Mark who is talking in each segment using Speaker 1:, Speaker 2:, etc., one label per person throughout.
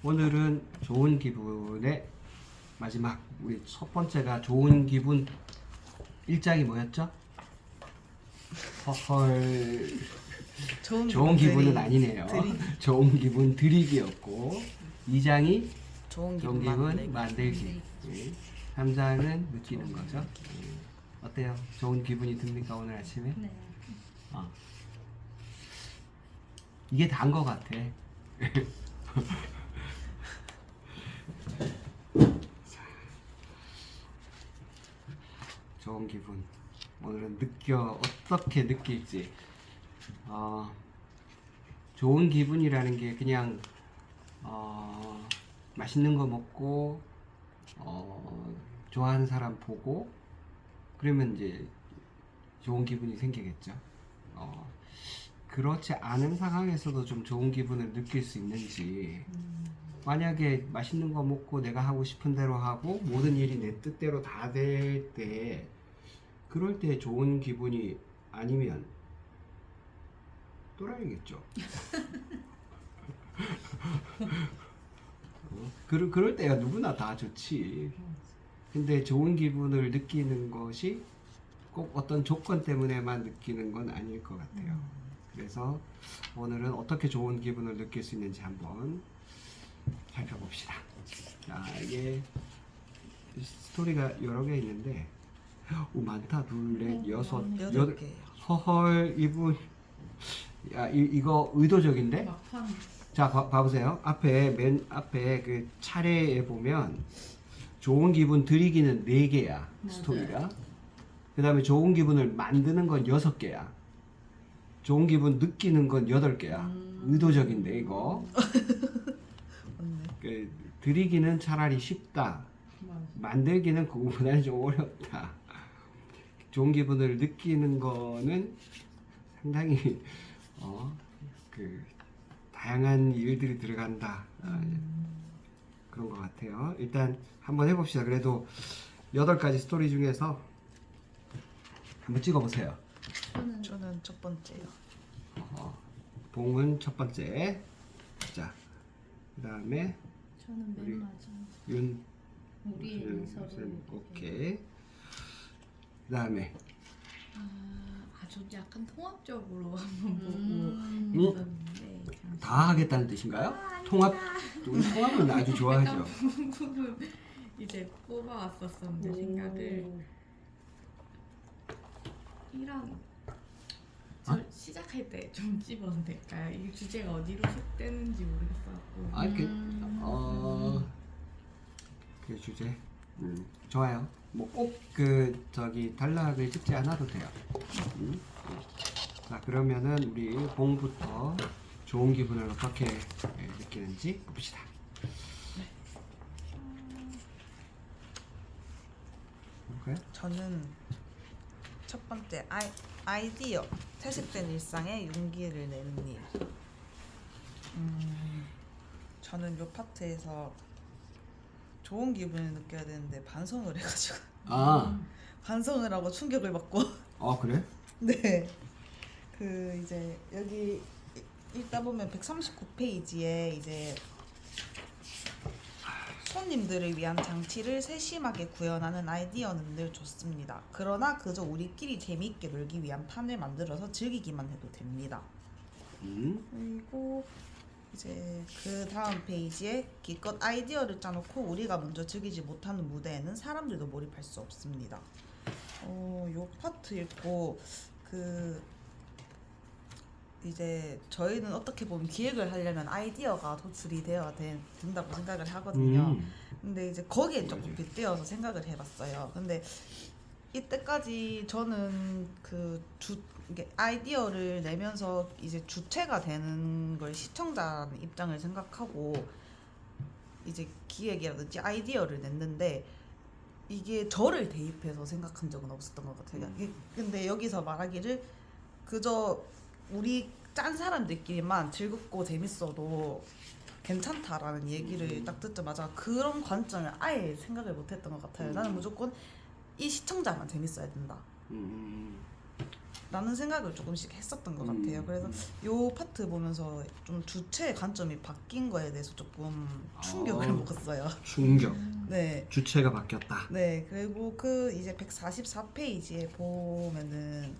Speaker 1: 오늘은 좋은 기분의 마지막, 우리 첫 번째가 좋은 기분. 일장이 뭐였죠? 헐. 좋은 기분은 아니네요. 좋은 기분 드리기였고, 2장이
Speaker 2: 좋은
Speaker 1: 좋은
Speaker 2: 기분
Speaker 1: 기분 만들기. 3장은 느끼는 거죠. 어때요? 좋은 기분이 듭니까 오늘 아침에?
Speaker 3: 네.
Speaker 1: 이게 다인 것 같아. 좋은 기분. 오늘은 어떻게 느낄지. 좋은 기분이라는 게 그냥 맛있는 거 먹고 좋아하는 사람 보고 그러면 이제 좋은 기분이 생기겠죠. 그렇지 않은 상황에서도 좀 좋은 기분을 느낄 수 있는지. 만약에 맛있는 거 먹고 내가 하고 싶은 대로 하고 모든 일이 내 뜻대로 다 될 때, 그럴 때 좋은 기분이 아니면 또라이겠죠. 그럴 때야 누구나 다 좋지. 근데 좋은 기분을 느끼는 것이 꼭 어떤 조건 때문에만 느끼는 건 아닐 것 같아요. 그래서 오늘은 어떻게 좋은 기분을 느낄 수 있는지 한번 살펴봅시다. 자, 이게 스토리가 여러 개 있는데, 많다. 둘, 넷, 여섯, 여덟. 허헐, 이분. 야, 이거 의도적인데?
Speaker 3: 막판.
Speaker 1: 자, 봐보세요. 맨 앞에 그 차례에 보면 좋은 기분 드리기는 4개야. 스토리가. 그 다음에 좋은 기분을 만드는 건 6개야. 좋은 기분 느끼는 건 8개야. 의도적인데, 이거. 그 드리기는 차라리 쉽다. 만들기는 그거보다는 좀 어렵다. 좋은 기분을 느끼는 거는 상당히 그 다양한 일들이 들어간다. 그런 것 같아요. 일단 한번 해봅시다. 그래도 8가지 스토리 중에서 한번 찍어보세요.
Speaker 2: 저는 첫 번째요.
Speaker 1: 봉은 첫 번째. 자, 그 다음에
Speaker 3: 저는
Speaker 1: 우리
Speaker 3: 맨 마지막. 우리 서로.
Speaker 1: 오케이. 그 다음에
Speaker 3: 아주 약간 통합적으로 한번 보고 있었는데
Speaker 1: 다 하겠다는 뜻인가요? 우리 통합은 아주 좋아하죠.
Speaker 3: 부분 이제 뽑아왔었었는데 생각을 이런 시작할 때 좀 찝어도 될까요? 이 주제가 어디로 속되는지 모르겠어갖고.
Speaker 1: 그 주제 좋아요. 뭐 꼭 단락을 찍지 않아도 돼요. 자, 그러면은 우리 봉부터 좋은 기분을 어떻게 느끼는지 봅시다. 볼까요?
Speaker 2: 저는 첫 번째 아이디어, 퇴색된 일상에 용기를 내는 일. 저는 요 파트에서 좋은 기분을 느껴야 되는데 반성을 해가지고 반성을 하고 충격을 받고.
Speaker 1: 그래?
Speaker 2: 네. 그 이제 여기 읽다 보면 139페이지에 이제 손님들을 위한 장치를 세심하게 구현하는 아이디어는 늘 좋습니다. 그러나 그저 우리끼리 재미있게 놀기 위한 판을 만들어서 즐기기만 해도 됩니다. 그리고 이제 그 다음 페이지에 기껏 아이디어를 짜놓고 우리가 먼저 즐기지 못하는 무대에는 사람들도 몰입할 수 없습니다. 요 파트 읽고 이제 저희는 어떻게 보면 기획을 하려면 아이디어가 도출이 되어야 된다고 생각을 하거든요. 근데 이제 거기에 조금 빗대어서 생각을 해봤어요. 근데 이때까지 저는 이게 아이디어를 내면서 이제 주체가 되는 걸 시청자라는 입장을 생각하고 이제 기획이라든지 아이디어를 냈는데 이게 저를 대입해서 생각한 적은 없었던 것 같아요. 근데 여기서 말하기를 그저 우리 짠 사람들끼리만 즐겁고 재밌어도 괜찮다라는 얘기를 딱 듣자마자 그런 관점을 아예 생각을 못했던 것 같아요. 나는 무조건 이 시청자만 재밌어야 된다. 라는 생각을 조금씩 했었던 것 같아요. 그래서 요 파트 보면서 좀 주체의 관점이 바뀐 거에 대해서 조금 충격을 먹었어요.
Speaker 1: 충격.
Speaker 2: 네.
Speaker 1: 주체가 바뀌었다.
Speaker 2: 네. 그리고 그 이제 144페이지에 보면은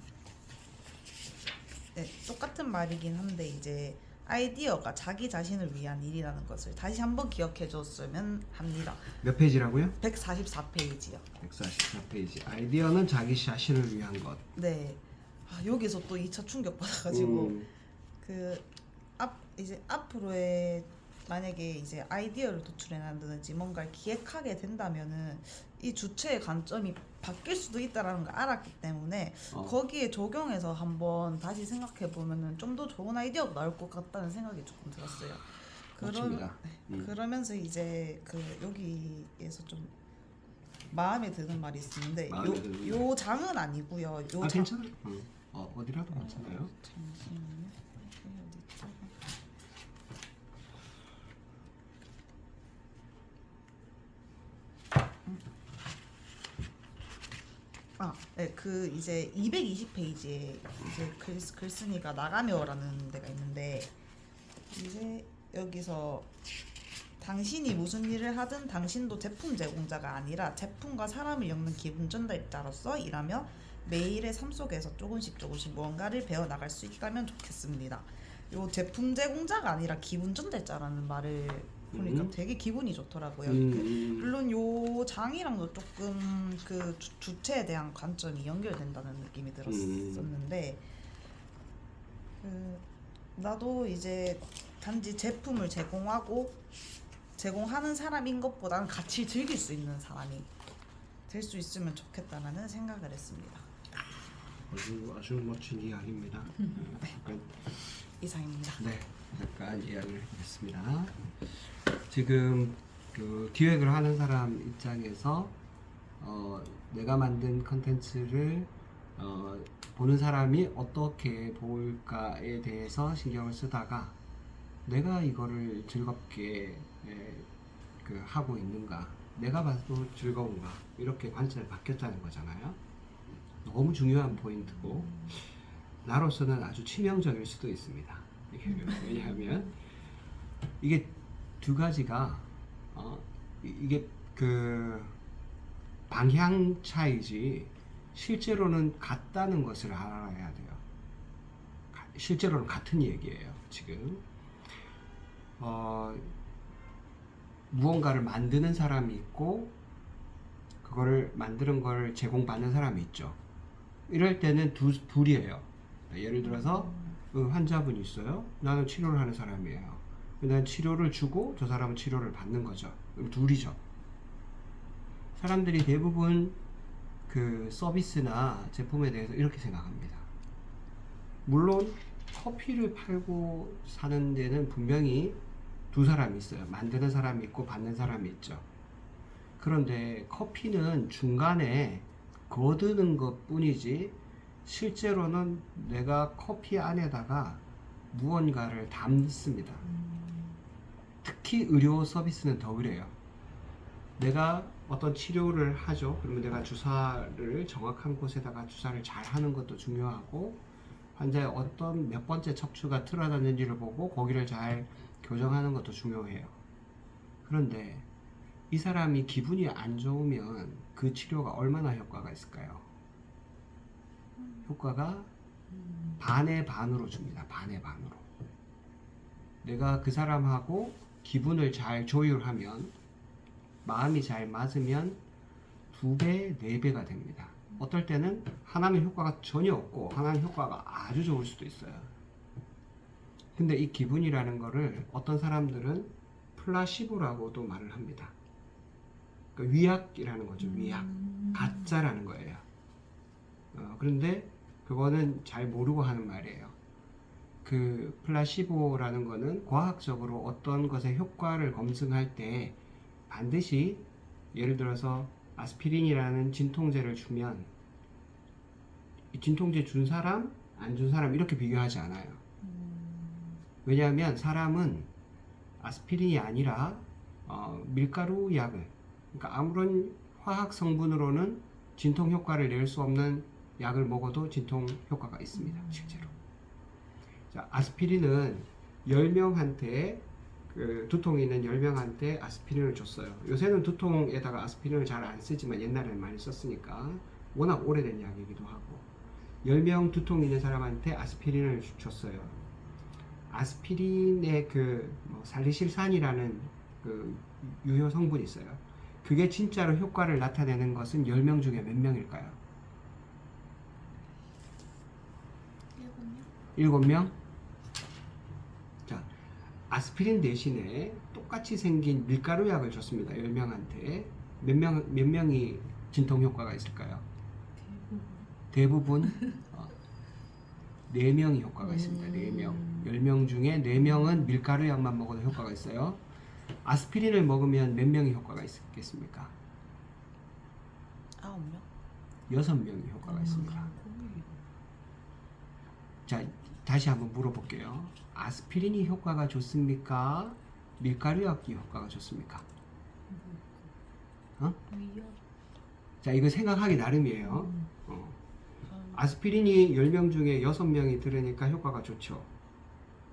Speaker 2: 네, 똑같은 말이긴 한데 이제 아이디어가 자기 자신을 위한 일이라는 것을 다시 한번 기억해 줬으면 합니다.
Speaker 1: 몇 페이지라고요?
Speaker 2: 144페이지요.
Speaker 1: 144페이지. 아이디어는 자기 자신을 위한 것.
Speaker 2: 네. 아, 여기서 또 2차 충격 받아가지고 그 이제 앞으로의 만약에 이제 아이디어를 도출해 낸다든지 뭔가를 기획하게 된다면은 이 주체의 관점이 바뀔 수도 있다라는 걸 알았기 때문에 거기에 적용해서 한번 다시 생각해 보면은 좀 더 좋은 아이디어가 나올 것 같다는 생각이 조금 들었어요.
Speaker 1: 맞습니다.
Speaker 2: 그러면서 이제 그 여기에서 좀 마음에 드는 말이 있는데
Speaker 1: 마음에 드는
Speaker 2: 요 장은 아니고요. 요 장
Speaker 1: 괜찮아요. 어디라도 괜찮아요.
Speaker 2: 잠시만요. 어디 있다가. 네, 그 이제 220페이지에 이제 글쓴이가 나가며라는 데가 있는데 이제 여기서 당신이 무슨 일을 하든 당신도 제품 제공자가 아니라 제품과 사람을 엮는 기분 전달자로서 일하며 매일의 삶 속에서 조금씩 무언가를 배워 나갈 수 있다면 좋겠습니다. 요 제품 제공자가 아니라 기분 전달자라는 말을 보니까 되게 기분이 좋더라고요. 물론 요 장이랑도 조금 그 주체에 대한 관점이 연결된다는 느낌이 들었었는데 나도 이제 단지 제품을 제공하는 사람인 것보다는 같이 즐길 수 있는 사람이 될 수 있으면 좋겠다라는 생각을 했습니다.
Speaker 1: 아주 멋진 이야기입니다. 약간,
Speaker 2: 이상입니다.
Speaker 1: 네, 잠깐 이야기를 해보겠습니다. 지금 그 기획을 하는 사람 입장에서 내가 만든 컨텐츠를 보는 사람이 어떻게 볼까에 대해서 신경을 쓰다가 내가 이거를 즐겁게 하고 있는가, 내가 봐도 즐거운가, 이렇게 관점이 바뀌었다는 거잖아요. 너무 중요한 포인트고 나로서는 아주 치명적일 수도 있습니다. 왜냐하면 이게 두 가지가 이게 그 방향 차이지 실제로는 같다는 것을 알아야 돼요. 실제로는 같은 얘기예요. 지금 무언가를 만드는 사람이 있고 그거를 만드는 걸 제공받는 사람이 있죠. 이럴 때는 둘이에요. 예를 들어서 환자분이 있어요. 나는 치료를 하는 사람이에요. 난 치료를 주고 저 사람은 치료를 받는 거죠. 그럼 둘이죠. 사람들이 대부분 그 서비스나 제품에 대해서 이렇게 생각합니다. 물론 커피를 팔고 사는 데는 분명히 두 사람이 있어요. 만드는 사람이 있고 받는 사람이 있죠. 그런데 커피는 중간에 거두는 것 뿐이지 실제로는 내가 커피 안에다가 무언가를 담습니다. 특히 의료 서비스는 더 그래요. 내가 어떤 치료를 하죠. 그러면 내가 주사를 정확한 곳에다가 주사를 잘 하는 것도 중요하고 환자의 어떤 몇 번째 척추가 틀어졌는지를 보고 거기를 잘 교정하는 것도 중요해요. 그런데 이 사람이 기분이 안 좋으면 그 치료가 얼마나 효과가 있을까요? 효과가 반의 반으로 줍니다. 반의 반으로. 내가 그 사람하고 기분을 잘 조율하면, 마음이 잘 맞으면 2배, 4배가 됩니다. 어떨 때는 하나는 효과가 전혀 없고 하나는 효과가 아주 좋을 수도 있어요. 근데 이 기분이라는 거를 어떤 사람들은 플라시보라고도 말을 합니다. 그러니까 위약이라는 거죠. 위약. 가짜라는 거예요. 그런데 그거는 잘 모르고 하는 말이에요. 그 플라시보라는 거는 과학적으로 어떤 것의 효과를 검증할 때 반드시 예를 들어서 아스피린이라는 진통제를 주면 이 진통제 준 사람, 안 준 사람 이렇게 비교하지 않아요. 왜냐하면 사람은 아스피린이 아니라 밀가루 약을, 그러니까 아무런 화학 성분으로는 진통 효과를 낼 수 없는 약을 먹어도 진통 효과가 있습니다. 실제로. 자, 아스피린은 10명한테 두통이 있는 10명한테 아스피린을 줬어요. 요새는 두통에다가 아스피린을 잘 안 쓰지만 옛날에는 많이 썼으니까 워낙 오래된 약이기도 하고 10명 두통 있는 사람한테 아스피린을 줬어요. 아스피린의 살리실산이라는 그 유효 성분이 있어요. 그게 진짜로 효과를 나타내는 것은 10명 중에 몇 명일까요? 7명? 자, 아스피린 대신에 똑같이 생긴 밀가루 약을 줬습니다. 10명한테. 몇 명이 진통 효과가 있을까요? 대부분 4명이 효과가 있습니다. 4명. 10명 중에 4명은 밀가루 약만 먹어도 효과가 있어요. 아스피린을 먹으면 몇 명이 효과가 있겠습니까?
Speaker 2: 9명?
Speaker 1: 6명이 효과가 있습니다. 자, 다시 한번 물어볼게요. 아스피린이 효과가 좋습니까? 밀가루 약이 효과가 좋습니까? 자, 이거 생각하기 나름이에요. 아스피린이 10명 중에 6명이 들으니까 효과가 좋죠.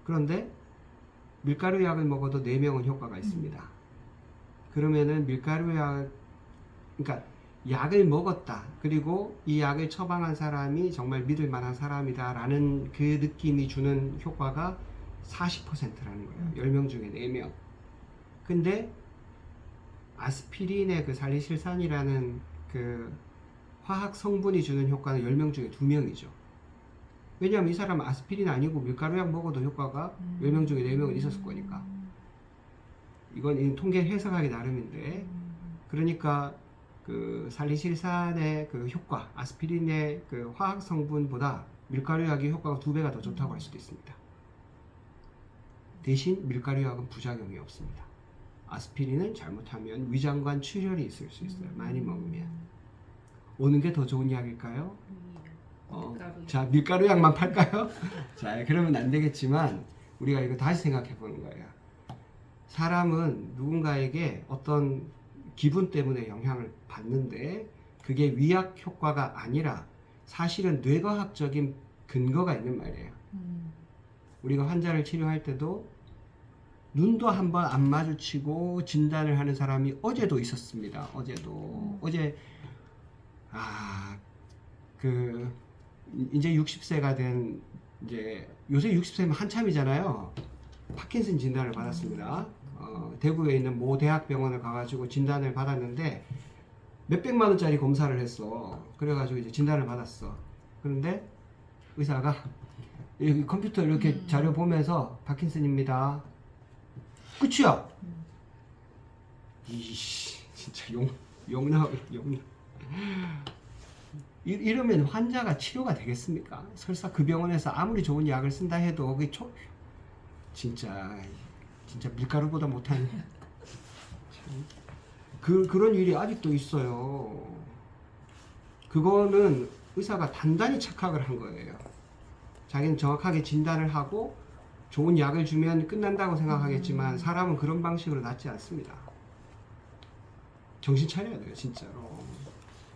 Speaker 1: 그런데 밀가루 약을 먹어도 4명은 효과가 있습니다. 그러면은 밀가루 약, 그러니까 약을 먹었다. 그리고 이 약을 처방한 사람이 정말 믿을 만한 사람이다 라는 그 느낌이 주는 효과가 40%라는 거예요. 10명 중에 4명. 근데 아스피린의 그 살리실산이라는 그 화학 성분이 주는 효과는 10명 중에 2명이죠. 왜냐하면 이 사람은 아스피린 아니고 밀가루 약 먹어도 효과가 10명 중에 4명은 있었을 거니까. 이건 통계 해석하기 나름인데, 그러니까 그 살리실산의 그 효과, 아스피린의 그 화학 성분보다 밀가루 약의 효과가 2배가 더 좋다고 할 수도 있습니다. 대신 밀가루 약은 부작용이 없습니다. 아스피린은 잘못하면 위장관 출혈이 있을 수 있어요. 많이 먹으면. 어느 게 더 좋은 약일까요? 자, 밀가루 약만 팔까요? 자, 그러면 안 되겠지만 우리가 이거 다시 생각해 보는 거예요. 사람은 누군가에게 어떤 기분 때문에 영향을 받는데 그게 위약 효과가 아니라 사실은 뇌과학적인 근거가 있는 말이에요. 우리가 환자를 치료할 때도 눈도 한번 안 마주치고 진단을 하는 사람이 어제도 있었습니다. 어제 이제 60세가 된 이제 요새 60세면 한참이잖아요. 파킨슨 진단을 받았습니다. 대구에 있는 모 대학병원을 가가지고 진단을 받았는데 몇백만 원짜리 검사를 했어. 그래가지고 이제 진단을 받았어. 그런데 의사가 여기 컴퓨터 이렇게 자료 보면서 파킨슨입니다. 끝이야. 이씨, 진짜 용 나와. 이러면 환자가 치료가 되겠습니까? 설사 그 병원에서 아무리 좋은 약을 쓴다 해도 그게 진짜 밀가루보다 못한 그런 일이 아직도 있어요. 그거는 의사가 단단히 착각을 한 거예요. 자기는 정확하게 진단을 하고 좋은 약을 주면 끝난다고 생각하겠지만 사람은 그런 방식으로 낫지 않습니다. 정신 차려야 돼요, 진짜로.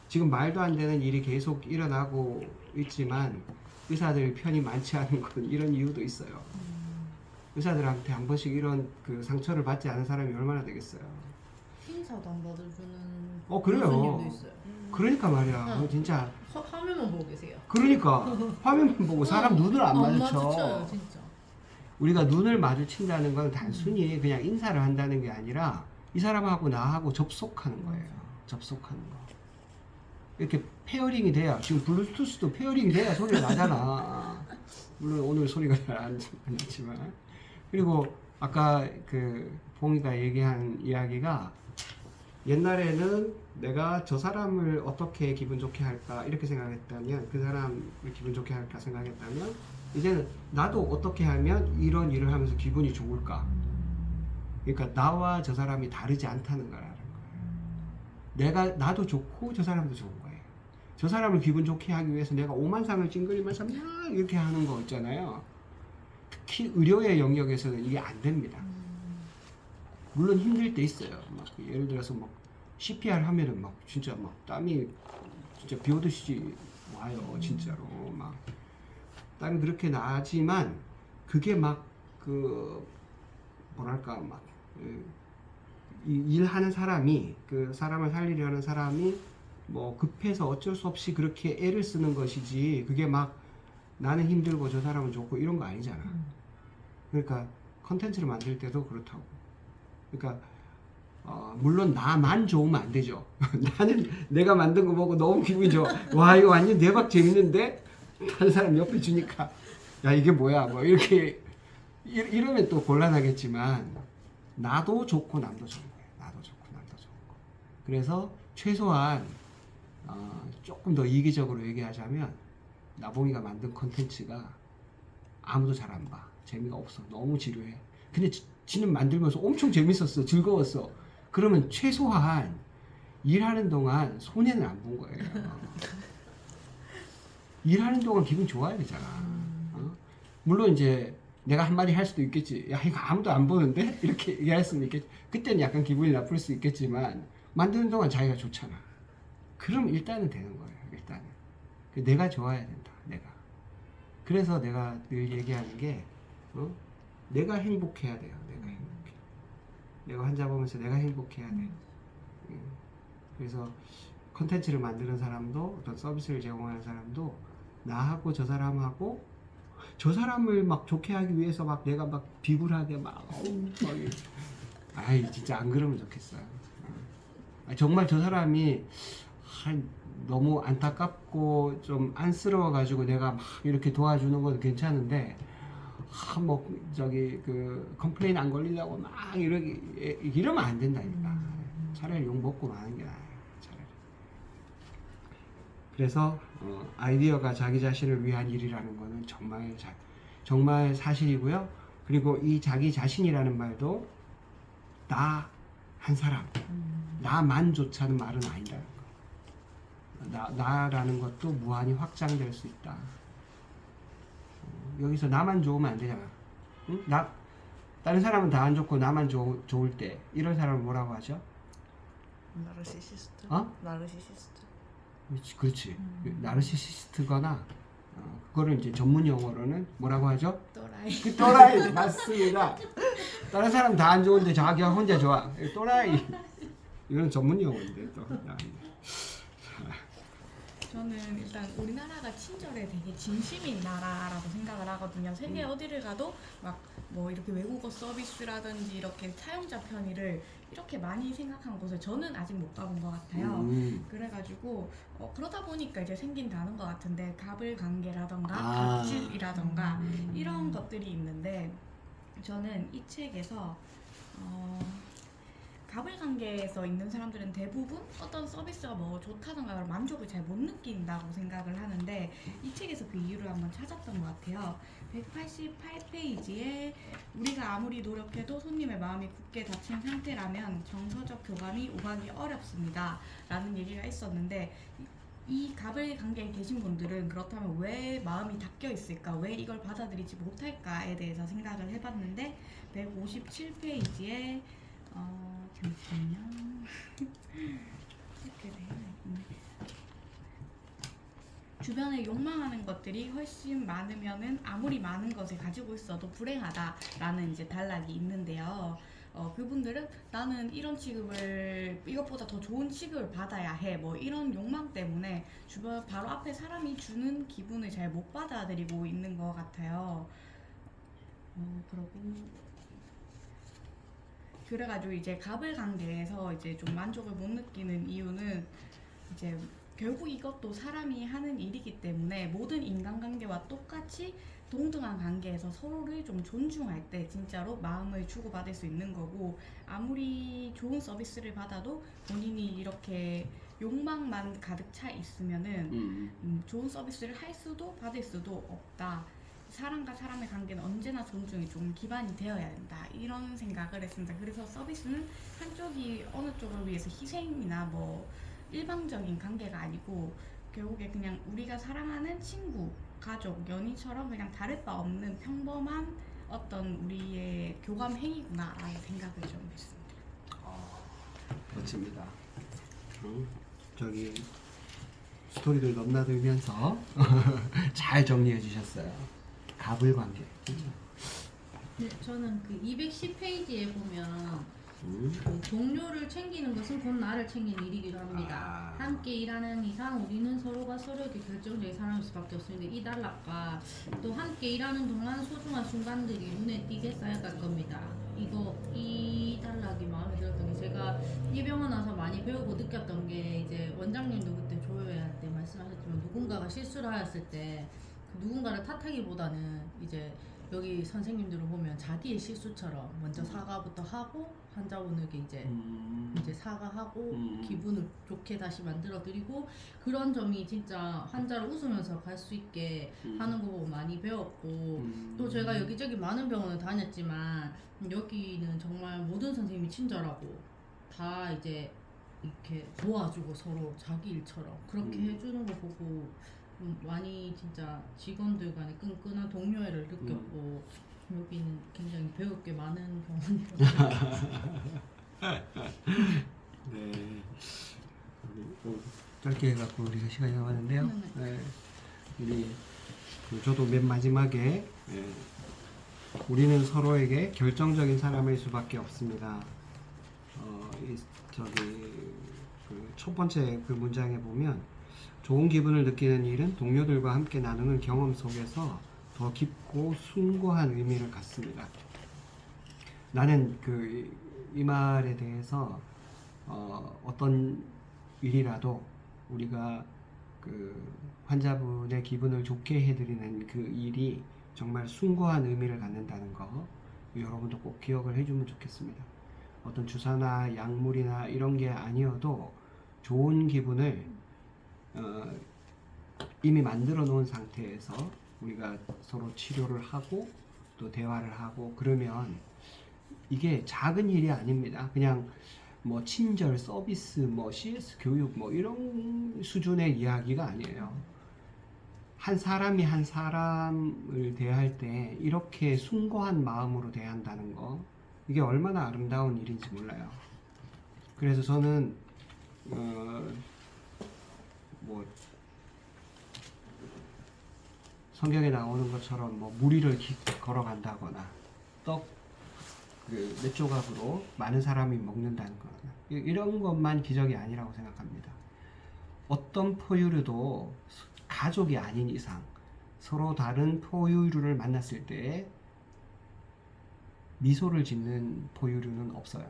Speaker 1: 지금 말도 안 되는 일이 계속 일어나고 있지만 의사들 편이 많지 않은 건 이런 이유도 있어요. 의사들한테 한 번씩 이런 그 상처를 받지 않은 사람이 얼마나 되겠어요.
Speaker 3: 행사도 안 받아주는
Speaker 1: 그래요.
Speaker 3: 교수님도 있어요.
Speaker 1: 그러니까 말이야. 진짜.
Speaker 3: 화면만 보고 계세요.
Speaker 1: 그러니까 화면 보고 사람 눈을 안 마주쳐.
Speaker 3: 마주쳐요, 진짜.
Speaker 1: 우리가 눈을 마주친다는 건 단순히 그냥 인사를 한다는 게 아니라 이 사람하고 나하고 접속하는 거예요. 접속하는 거. 이렇게 페어링이 돼야, 지금 블루투스도 페어링이 돼야 소리가 나잖아. 물론 오늘 소리가 잘 안 났지만. 그리고 아까 그 봉이가 얘기한 이야기가 옛날에는 내가 저 사람을 어떻게 기분 좋게 할까 이렇게 생각했다면, 그 사람을 기분 좋게 할까 생각했다면, 이제는 나도 어떻게 하면 이런 일을 하면서 기분이 좋을까. 그러니까 나와 저 사람이 다르지 않다는 거라는 거예요. 나도 좋고 저 사람도 좋은 거예요. 저 사람을 기분 좋게 하기 위해서 내가 오만상을 찡그리면서 막 이렇게 하는 거 있잖아요. 특히 의료의 영역에서는 이게 안 됩니다. 물론 힘들 때 있어요. 막 예를 들어서 막 CPR 하면은 막 진짜 막 땀이 진짜 비 오듯이 와요 진짜로 막 딸은 그렇게 나지만 그게 막 그 뭐랄까 막 일하는 사람이 그 사람을 살리려 하는 사람이 뭐 급해서 어쩔 수 없이 그렇게 애를 쓰는 것이지 그게 막 나는 힘들고 저 사람은 좋고 이런 거 아니잖아. 그러니까 컨텐츠를 만들 때도 그렇다고. 그러니까 물론 나만 좋으면 안 되죠. 나는 내가 만든 거 보고 너무 기분이 좋아. 와 이거 완전 대박 재밌는데 다른 사람 옆에 주니까 야 이게 뭐야 뭐 이렇게 이러면 또 곤란하겠지만 나도 좋고 남도 좋은 거예요. 나도 좋고 남도 좋은 거. 그래서 최소한 조금 더 이기적으로 얘기하자면 나봉이가 만든 콘텐츠가 아무도 잘 안 봐. 재미가 없어. 너무 지루해. 근데 지는 만들면서 엄청 재밌었어. 즐거웠어. 그러면 최소한 일하는 동안 손해는 안 본 거예요. 일하는 동안 기분 좋아야 되잖아. 물론 이제 내가 한마디 할 수도 있겠지. 야 이거 아무도 안 보는데? 이렇게 얘기할 수는 있겠지. 그때는 약간 기분이 나쁠 수 있겠지만 만드는 동안 자기가 좋잖아. 그럼 일단은 되는 거예요. 일단은 내가 좋아야 된다. 내가. 그래서 내가 늘 얘기하는 게 내가 행복해야 돼요. 내가 행복해. 내가 환자 보면서 내가 행복해야 돼. 그래서 컨텐츠를 만드는 사람도 어떤 서비스를 제공하는 사람도 나하고 저 사람하고 저 사람을 막 좋게 하기 위해서 막 내가 막 비굴하게 막 아이 진짜 안 그러면 좋겠어요. 정말 저 사람이 너무 안타깝고 좀 안쓰러워 가지고 내가 막 이렇게 도와주는 건 괜찮은데 뭐 저기 그 컴플레인 안 걸리려고 막 이러면 안 된다니까. 차라리 욕 먹고 마는 게 나아요. 차라리. 그래서 아이디어가 자기 자신을 위한 일이라는 거는 정말 사실이고요. 그리고 이 자기 자신이라는 말도 나 한 사람, 나만조차는 말은 아니라는 거. 나라는 것도 무한히 확장될 수 있다. 여기서 나만 좋으면 안 되잖아. 응? 다른 사람은 다 안 좋고 나만 좋을 때 이런 사람을 뭐라고 하죠?
Speaker 2: 나르시시스트. 나르시시스트.
Speaker 1: 그렇지. 나르시시스트거나 그거를 이제 전문 용어로는 뭐라고 하죠?
Speaker 3: 또라이.
Speaker 1: 그 또라이 맞습니다. 다른 사람 다 안 좋은데 자기가 혼자 좋아. 또라이. 이건 전문 용어인데 또.
Speaker 3: 저는 일단 우리나라가 친절에 되게 진심인 나라라고 생각을 하거든요. 세계 어디를 가도 막 뭐 이렇게 외국어 서비스라든지 이렇게 사용자 편의를 이렇게 많이 생각한 곳을 저는 아직 못 가본 것 같아요. 그래가지고 그러다 보니까 이제 생긴다는 것 같은데 가불관계라던가 갑질이라던가 이런 것들이 있는데 저는 이 책에서 가불관계에서 있는 사람들은 대부분 어떤 서비스가 뭐 좋다던가 만족을 잘 못 느낀다고 생각을 하는데 이 책에서 그 이유를 한번 찾았던 것 같아요. 188페이지에 우리가 아무리 노력해도 손님의 마음이 굳게 닫힌 상태라면 정서적 교감이 오가기 어렵습니다 라는 얘기가 있었는데 이 가불관계에 계신 분들은 그렇다면 왜 마음이 닫혀 있을까? 왜 이걸 받아들이지 못할까에 대해서 생각을 해봤는데 157페이지에 잠시만요. 이렇게 되어 있네. 주변에 욕망하는 것들이 훨씬 많으면은 아무리 많은 것을 가지고 있어도 불행하다라는 이제 단락이 있는데요. 그분들은 나는 이런 취급을 이것보다 더 좋은 취급을 받아야 해. 뭐 이런 욕망 때문에 주변 바로 앞에 사람이 주는 기분을 잘 못 받아들이고 있는 것 같아요. 그래가지고 이제 가불관계에서 이제 좀 만족을 못 느끼는 이유는 이제 결국 이것도 사람이 하는 일이기 때문에 모든 인간관계와 똑같이 동등한 관계에서 서로를 좀 존중할 때 진짜로 마음을 주고받을 수 있는 거고 아무리 좋은 서비스를 받아도 본인이 이렇게 욕망만 가득 차 있으면은 좋은 서비스를 할 수도 받을 수도 없다. 사람과 사람의 관계는 언제나 존중이 좀 기반이 되어야 된다 이런 생각을 했습니다. 그래서 서비스는 한쪽이 어느 쪽을 위해서 희생이나 뭐 일방적인 관계가 아니고 결국에 그냥 우리가 사랑하는 친구, 가족, 연인처럼 그냥 다를 바 없는 평범한 어떤 우리의 교감 행위구나라는 생각을 좀 했습니다.
Speaker 1: 멋집니다. 저기 스토리를 넘나들면서 잘 정리해 주셨어요. 갑을 관계.
Speaker 4: 네, 저는 그 210페이지에 보면
Speaker 1: 음.
Speaker 4: 그 동료를 챙기는 것은 곧 나를 챙기는 일이기도 합니다.
Speaker 1: 아.
Speaker 4: 함께 일하는 이상 우리는 서로가 서로에게 결정적인 사람일 수밖에 없습니다. 이 단락과 또 함께 일하는 동안 소중한 순간들이 눈에 띄게 쌓여갈 겁니다. 이 단락이 마음에 들었던 게 제가 이 병원 와서 많이 배우고 느꼈던 게 이제 원장님도 그때 조효회 때 말씀하셨지만 누군가가 실수를 하였을 때 그 누군가를 탓하기보다는 이제 여기 선생님들을 보면 자기의 실수처럼 먼저 사과부터 하고 환자분에게 이제 사과하고 기분을 좋게 다시 만들어 드리고 그런 점이 진짜 환자를 웃으면서 갈 수 있게 하는 거 보고 많이 배웠고 또 제가 여기저기 많은 병원을 다녔지만 여기는 정말 모든 선생님이 친절하고 다 이제 이렇게 도와주고 서로 자기 일처럼 그렇게 해주는 거 보고 많이 진짜 직원들 간의 끈끈한 동료애를 느꼈고 여기는 굉장히 배울 게 많은 병원이라고
Speaker 1: 네. 짧게 해갖고 우리가 시간이 남았는데요. 네. 우리 저도 맨 마지막에 우리는 서로에게 결정적인 사람일 수밖에 없습니다. 첫 번째 그 문장에 보면 좋은 기분을 느끼는 일은 동료들과 함께 나누는 경험 속에서 더 깊고 숭고한 의미를 갖습니다. 나는 이 말에 대해서 어떤 일이라도 우리가 그 환자분의 기분을 좋게 해드리는 그 일이 정말 숭고한 의미를 갖는다는 거 여러분도 꼭 기억을 해주면 좋겠습니다. 어떤 주사나 약물이나 이런 게 아니어도 좋은 기분을 이미 만들어 놓은 상태에서 우리가 서로 치료를 하고 또 대화를 하고 그러면 이게 작은 일이 아닙니다. 그냥 뭐 친절, 서비스, 뭐 CS 교육 뭐 이런 수준의 이야기가 아니에요. 한 사람이 한 사람을 대할 때 이렇게 숭고한 마음으로 대한다는 거 이게 얼마나 아름다운 일인지 몰라요. 그래서 저는 뭐 성경에 나오는 것처럼 뭐 무리를 걸어간다거나 몇 조각으로 많은 사람이 먹는다는 거나 이런 것만 기적이 아니라고 생각합니다. 어떤 포유류도 가족이 아닌 이상 서로 다른 포유류를 만났을 때 미소를 짓는 포유류는 없어요.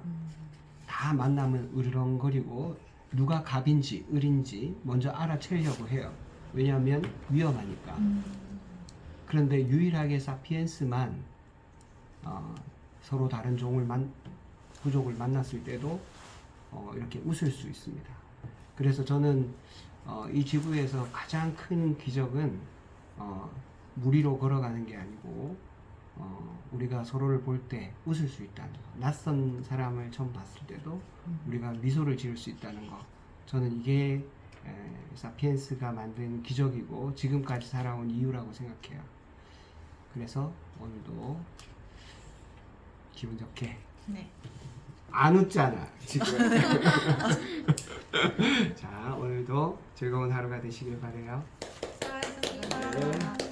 Speaker 1: 다 만나면 으르렁거리고 누가 갑인지 을인지 먼저 알아채려고 해요. 왜냐하면 위험하니까. 그런데 유일하게 사피엔스만 서로 다른 부족을 만났을 때도 이렇게 웃을 수 있습니다. 그래서 저는 이 지구에서 가장 큰 기적은 무리로 걸어가는 게 아니고 우리가 서로를 볼 때 웃을 수 있다는 거. 낯선 사람을 처음 봤을 때도 우리가 미소를 지을 수 있다는 거. 저는 이게 사피엔스가 만든 기적이고 지금까지 살아온 이유라고 생각해요. 그래서 오늘도 기분 좋게
Speaker 2: 네.
Speaker 1: 안 웃잖아 지금. 자, 오늘도 즐거운 하루가 되시길 바래요.
Speaker 2: 수고하셨습니다.
Speaker 1: 네.